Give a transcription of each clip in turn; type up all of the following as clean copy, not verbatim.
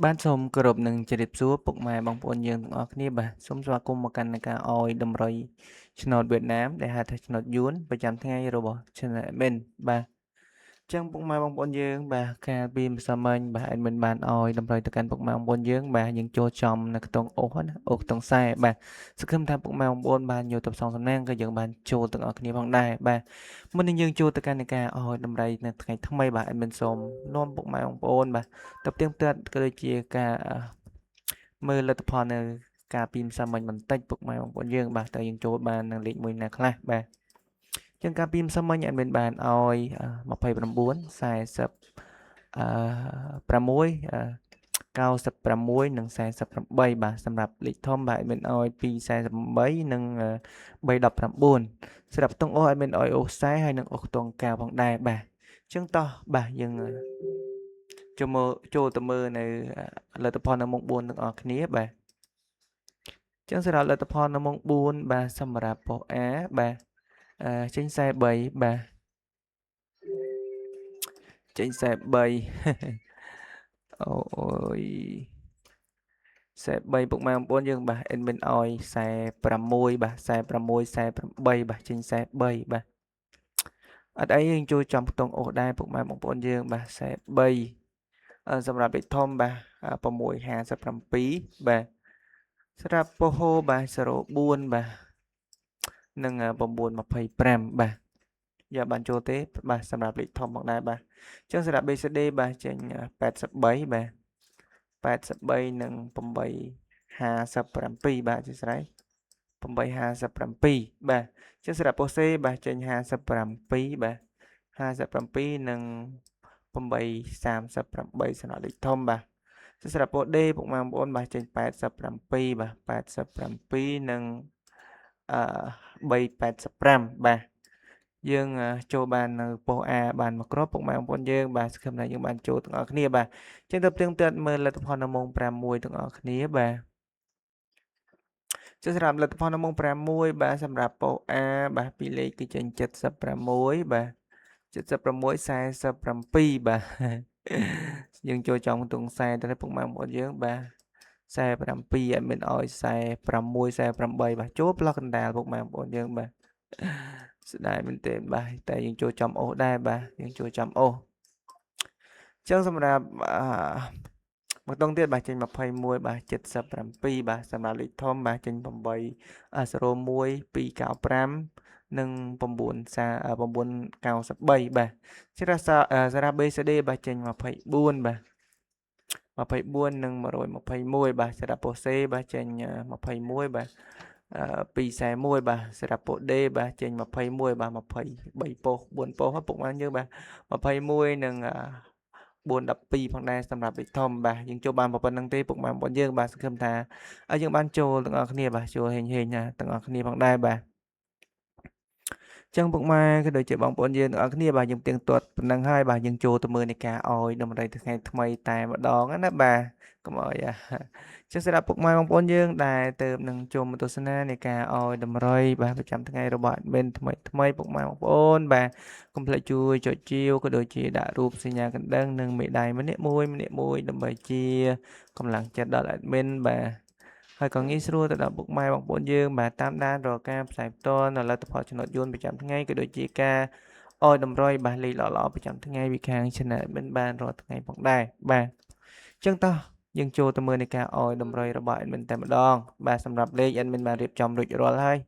បានសូមគោរពនឹងជម្រាបសួរពុកម៉ែបងប្អូនយើងទាំងអស់គ្នាបាទសូមស្វាគមន៍មកកាន់ការអោយតម្រុយឆ្នោតវៀតណាមដែលហៅថាឆ្នោតយួនប្រចាំថ្ងៃរបស់ Channel Admin បាទចឹងពុកម៉ែបងប្អូនយើងបាទកាលពីម្សិលមិញបាទ Admin បានអោយតម្រុយទៅកាន់ពុកម៉ែបងប្អូនយើងបាទយើងចូលចំនៅខ្ទង់អូសណាអូសខ្ទង់ខ្សែបាទសង្ឃឹមថាពុកម៉ែបងប្អូនបានយកទៅផ្សងសំណាងក៏យើងបានចូលទាំងអស់គ្នាផងដែរបាទមុននឹងយើងចូលទៅកាន់នៃការអោយតម្រុយនៅថ្ងៃថ្មីបាទ Admin សូមនាំពុកម៉ែបងប្អូនបាទទៅផ្ទៀងផ្ទាត់ក៏ដូចជាការមើលលទ្ធផលនៅការពីម្សិលមិញបន្តិចពុកម៉ែបងប្អូនយើងបាទតើយើងចូលបាននឹងលេខ1ណាខ្លះបាទចឹងការពីម្សិលមិញ Admin បានអោយ29 40 6 96និង48បាទសម្រាប់លេខធំបាទ Admin អោយពី48និង319សម្រាប់ខ្ទង់អូស Admin អោយអូស40ហើយនិងអូសខ្ទង់កៅផងដែរបាទចឹងតោះបាទយើងចូលទៅមើលនៅលទ្ធផលនៅមុខ4ទាំងអស់គ្នាបាទចឹងសម្រាប់លទ្ធផលនៅមុខ4បាទសម្រាប់ប៉ុស A បាទចេញ43បាទចេញ43អូយ43ពុកម៉ែបងប្អូនយើងបាទ admin អោយ46បាទ46 48បាទចេញ43បាទអត់អីយើងចូលចំខ្ទង់អូសដែរពុកម៉ែបងប្អូនយើងបាទ43សម្រាប់លេខធំបាទ657បាទសម្រាប់ពហោបាទ04បាទនិង925បាទយ៉ាបានចូលទេបាទសម្រាប់លេខធំផងដែរបាទអញ្ចឹងសម្រាប់ BCD បាទចេញ83បាទ83និង857បាទអធិស្ឋាន857បាទអញ្ចឹងសម្រាប់ Pose បាទចេញ57បាទ57និង838សម្រាប់លេខធំបាទសម្រាប់ Pose D ពុកម៉ែបងប្អូនបាទចេញ87បាទ87និង385បាទយើងចូលបាននៅប៉ុស A បានមួយគ្រាប់ពុកម៉ែបងប្អូនយើងបាទសង្ឃឹមថាយើងបានចូលទាំងអស់គ្នាបាទអញ្ចឹងទៅផ្ទៀងផ្ទាត់មើលលទ្ធផលនៅម៉ោង6ទាំងអស់គ្នាបាទសម្រាប់លទ្ធផលនៅម៉ោង6បាទសម្រាប់ប៉ុស A បាទពីលេខគឺចេញ76បាទ76 47បាទយើងចូលចំខ្ទង់ខ្សែទៅពុកម៉ែបងប្អូនយើងបាទ47 admin អោយ46 48បាទចូលប្លោះកណ្ដាលពុកម៉ែបងប្អូនយើងបាទស្ដាយមែនទែនបាទតែយើងចូលចំអូសដែរបាទយើងចូលចំអូសអញ្ចឹងសម្រាប់មកតង់ទៀតបាទចេញ21បាទ77បាទសម្រាប់លេខធំបាទចេញ8 01 295និង993បាទសារ៉ា BCD បាទចេញ24បាទ24និង121បាទសារ៉ាប៉ូសេបាទចេញ21បាទ241បាទសារ៉ាប៉ូដេបាទចេញ21បាទ23ប៉ុស4ប៉ុសពុកម៉ែយើងបាទ21និង412ផងដែរសម្រាប់លេខធំបាទយើងចូលបានប៉ុណ្្នឹងទេពុកម៉ែបងយើងបាទសង្ឃឹមថាយើងបានចូលទាំងអស់គ្នាបាទចូលហេងណាទាំងអស់គ្នាផងដែរបាទចឹងពុកម៉ែក៏ដូចជាបងប្អូនយើងទាំងអស់គ្នាបាទយើងទៀងទាត់ប៉ុណ្ណឹងហើយបាទយើងចូលទៅមើលនៃការអោយតម្រៃថ្ងៃថ្មីតែម្ដងណាបាទកុំអោយចឹងសម្រាប់ពុកម៉ែបងប្អូនយើងដែលទៅនឹងចូលមកទស្សនានៃការអោយតម្រៃបាទប្រចាំថ្ងៃរបស់ admin ថ្មីពុកម៉ែបងប្អូនបាទកុំភ្លេចជួយចុចជាវក៏ដូចជាដាក់រូបសញ្ញាកណ្ដឹងនិងមេដៃម្នាក់មួយដើម្បីជាកម្លាំងចិត្តដល់ admin បាទហើយក៏ងាយស្រួលទៅដល់ពុកម៉ែបងប្អូនយើងបាទតាមដានរាល់ការផ្សាយផ្ទាល់នៅលទ្ធផលចំណតយន្តប្រចាំថ្ងៃក៏ដូចជាការអោយតម្រុយបាទលេខល្អៗប្រចាំថ្ងៃពីខាង Channel បានរាល់ថ្ងៃផងដែរបាទអញ្ចឹងតោះយើងចូលទៅមើលនៃការអោយតម្រុយរបស់ admin តែម្ដងបាទសម្រាប់លេខ admin បានរៀបចំរួចរាល់ហើយ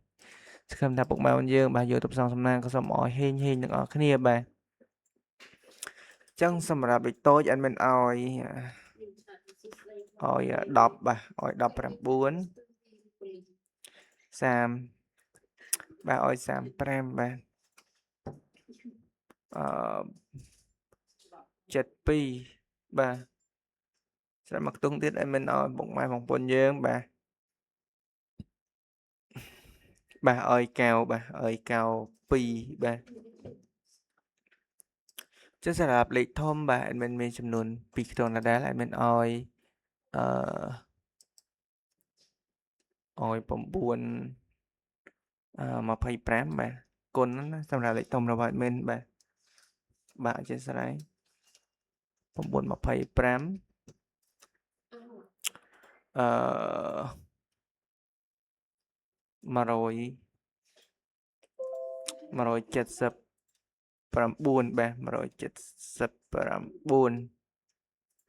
សង្ឃឹមថាពុកម៉ែបងយើងបាទយកទៅផ្សងសំណាងក៏សូមអោយហេងទាំងអស់គ្នាបាទអញ្ចឹងសម្រាប់លេខតូច admin អោយ10បាទអោយ19 30បាទអោយ35បាទ72បាទស្រាប់មកខ្ទង់ទៀតឲ្យមិនអោយពុកម៉ែបងប្អូនយើងបាទអោយកៅបាទអោយកៅ2បាទចឹងសម្រាប់លេខធំបាទ admin មានចំនួន2ខ្ទង់ដដែល admin អោយ9 25បាទគុណណាសម្រាប់លេខធំរបស់ admin បាទអញ្ចឹងស្រ័យ9 25 100 179 បាទ179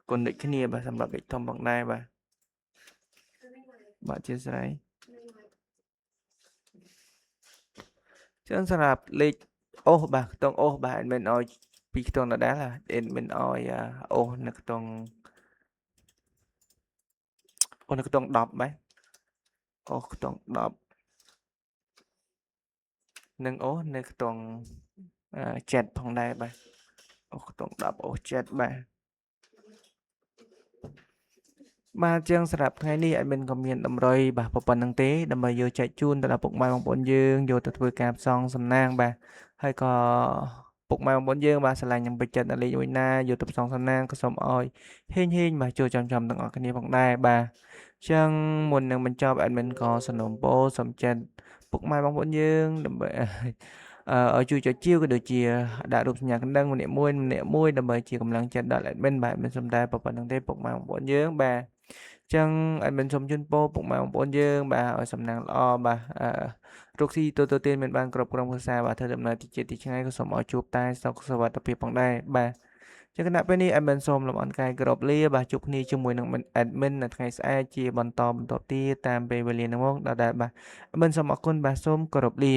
គុណដូចគ្នាបាទសម្រាប់លេខធំផងដែរបាទអធិស្ឋានចឹងសម្រាប់លេខអូសបាទខ្ទង់អូសបាទ admin ឲ្យពីខ្ទង់ដដែល admin ឲ្យអូសនៅខ្ទង់10បាទអូសខ្ទង់10និងអូសនៅខ្ទង់7ផងដែរបាទអូសខ្ទង់10អូស7បាទបាទចឹងសម្រាប់ថ្ងៃនេះ admin ក៏មានតម្រុយបាទប៉ុណ្្នឹងទេដើម្បីយកចែកជូនទៅដល់ពុកម៉ែបងប្អូនយើងយកទៅធ្វើការផ្សងសំណាងបាទហើយក៏ពុកម៉ែបងប្អូនយើងបាទឆ្លាញ់នឹងពេញចិត្តលេខមួយណាយកទៅផ្សងសំណាងក៏សូមឲ្យហេងបាទចូលចំទាំងអស់គ្នាផងដែរបាទចឹងមុននឹងបញ្ចប់ admin ក៏សំណូមពរសូមចិនពុកម៉ែបងប្អូនយើងដើម្បីឲ្យជួយចុចជាវក៏ដូចជាដាក់រូបសញ្ញាកណ្ដឹងម្នាក់មួយដើម្បីជាកម្លាំងចិត្តដល់ admin បាទមិនសំដែប៉ុណ្្នឹងទេពុកម៉ែបងប្អូនយើងបាទចឹង admin សូមជូនពរពុកម៉ែបងប្អូនយើងបាទឲ្យសំណាងល្អបាទរកស៊ីទទួលទានមានបានគ្រប់គ្រងភាសាបាទធ្វើដំណើរទីជាតិទីឆ្ងាយក៏សូមឲ្យជួបតែសុខសុវត្ថិភាពផងដែរបាទចឹងគណៈពេលនេះ admin សូមលំអរកាយគោរពលាបាទជួបគ្នាជាមួយនឹង admin នៅថ្ងៃស្អែកជាបន្តទៀតតាមពេលវេលានឹងមកដល់ដែរបាទ admin សូមអរគុណបាទសូមគោរពលា